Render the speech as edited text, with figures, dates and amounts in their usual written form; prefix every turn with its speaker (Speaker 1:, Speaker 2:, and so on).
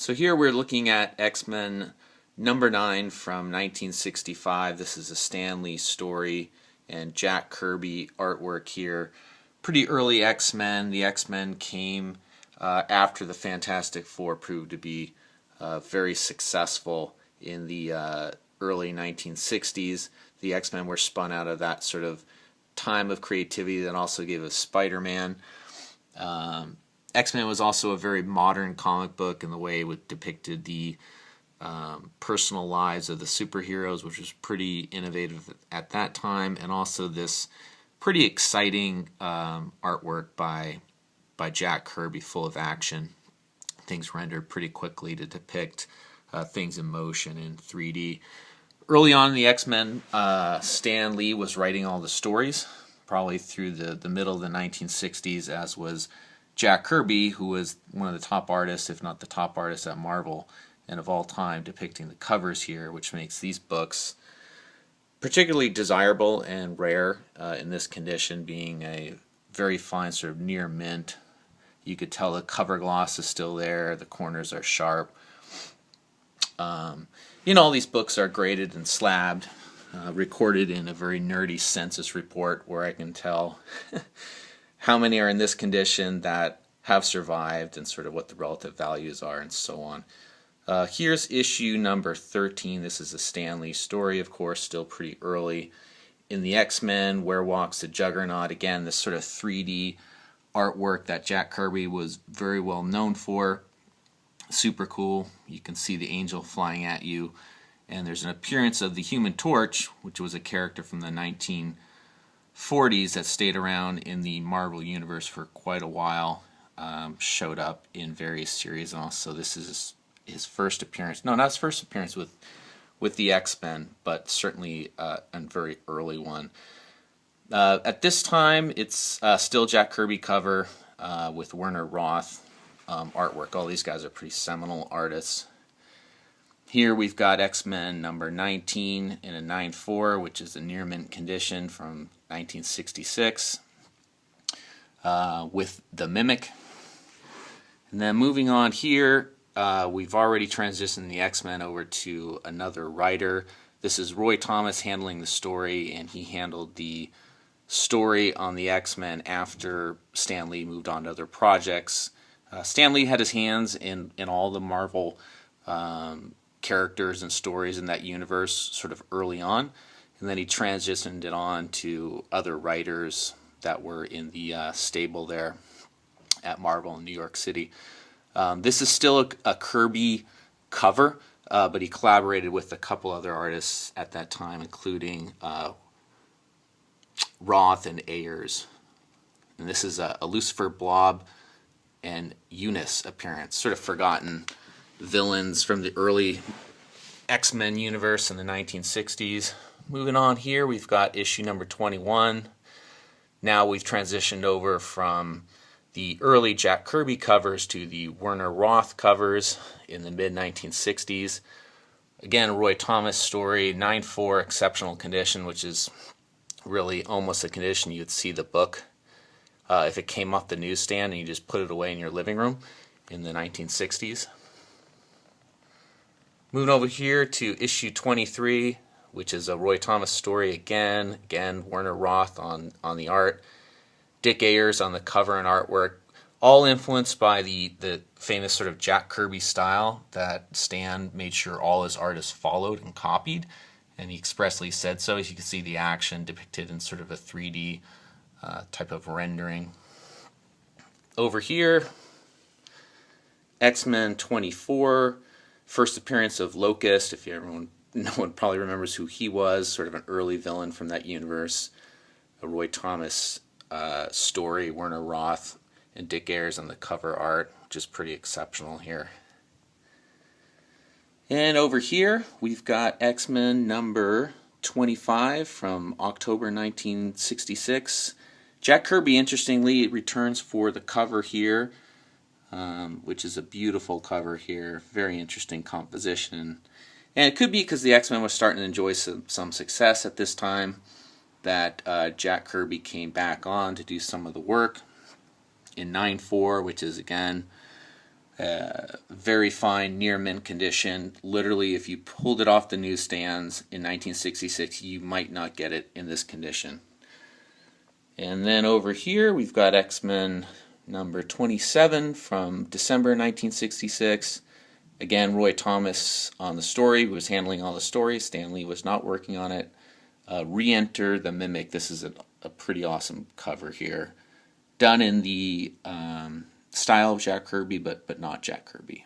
Speaker 1: So here we're looking at X-Men number 9 from 1965. This is a Stan Lee story and Jack Kirby artwork here. Pretty early X-Men. The X-Men came after the Fantastic Four proved to be very successful in the early 1960s. The X-Men were spun out of that sort of time of creativity that also gave us Spider-Man. X-Men was also a very modern comic book in the way it depicted the personal lives of the superheroes, which was pretty innovative at that time, and also this pretty exciting artwork by Jack Kirby, full of action. Things rendered pretty quickly to depict things in motion in 3D. Early on in the X-Men, Stan Lee was writing all the stories, probably through the middle of the 1960s, as was Jack Kirby, who was one of the top artists, if not the top artist at Marvel, and of all time, depicting the covers here, which makes these books particularly desirable and rare in this condition, being a very fine sort of near mint. You could tell the cover gloss is still there, the corners are sharp. All these books are graded and slabbed, recorded in a very nerdy census report where I can tell how many are in this condition that have survived and sort of what the relative values are and so on. Here's issue number 13. This is a Stan Lee story, of course, still pretty early in the X-Men. Where walks the Juggernaut? Again, this sort of 3D artwork that Jack Kirby was very well known for. Super cool. You can see the angel flying at you. And there's an appearance of the Human Torch, which was a character from the 1940s that stayed around in the Marvel Universe for quite a while. Showed up in various series, and also this is his first appearance. No, not his first appearance with the X-Men, but certainly a very early one. At this time, it's still Jack Kirby cover with Werner Roth artwork. All these guys are pretty seminal artists. Here we've got X-Men number 19 in a 9.4, which is a near mint condition from 1966, with the Mimic. And then moving on here, we've already transitioned the X-Men over to another writer. This is Roy Thomas handling the story, and he handled the story on the X-Men after Stan Lee moved on to other projects. Stan Lee had his hands in all the Marvel characters and stories in that universe sort of early on, and then he transitioned it on to other writers that were in the stable there at Marvel in New York City. This is still a Kirby cover, but he collaborated with a couple other artists at that time, including Roth and Ayers. And this is a Lucifer, Blob, and Eunice appearance, sort of forgotten villains from the early X-Men universe in the 1960s. Moving on here, we've got issue number 21. Now we've transitioned over from the early Jack Kirby covers to the Werner Roth covers in the mid-1960s. Again, Roy Thomas story, 9.4 exceptional condition, which is really almost a condition you'd see the book if it came off the newsstand and you just put it away in your living room in the 1960s. Moving over here to issue 23, which is a Roy Thomas story again. Again, Werner Roth on the art. Dick Ayers on the cover and artwork. All influenced by the famous sort of Jack Kirby style that Stan made sure all his artists followed and copied. And he expressly said so. As you can see the action depicted in sort of a 3D type of rendering. Over here, X-Men 24. First appearance of Locust, if no one probably remembers who he was, sort of an early villain from that universe. A Roy Thomas story, Werner Roth and Dick Ayers on the cover art, which is pretty exceptional here. And over here, we've got X-Men number 25 from October 1966. Jack Kirby, interestingly, returns for the cover here, which is a beautiful cover here. Very interesting composition. And it could be because the X-Men was starting to enjoy some success at this time that Jack Kirby came back on to do some of the work in 9.4, which is, again, Very fine, near mint condition. Literally, if you pulled it off the newsstands in 1966, you might not get it in this condition. And then over here, we've got X-Men number 27 from December 1966. Again, Roy Thomas on the story, was handling all the stories. Stan Lee was not working on it. Re-enter the Mimic. This is a pretty awesome cover here. Done in the style of Jack Kirby, but not Jack Kirby.